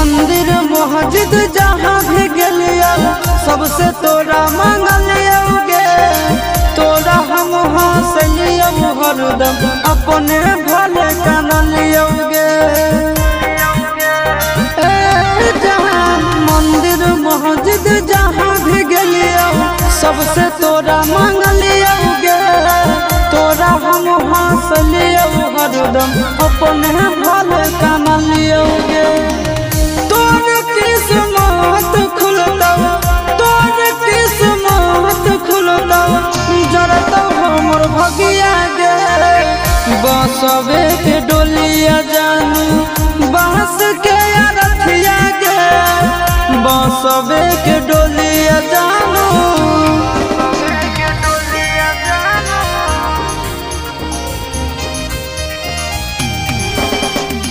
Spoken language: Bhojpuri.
मंदिर मस्जिद जहाँ भी गेलियो सबसे तोरा मांगलियोगे। तोरा हम हंसलियो हरदम अपने भले कानलियोगे। मंदिर मस्जिद जहाँ भी गेलियो सबसे तोरा मांगलियोगे। तोरा हम हंसलियो हरदम अपने भले कानलियोगे। तोर किस्मत खुलता, तोर किस्मत खुलता, जरता हमर भगिया गे। बसवे के डोलिया जानू बांस के अरथिया गे। बसवे के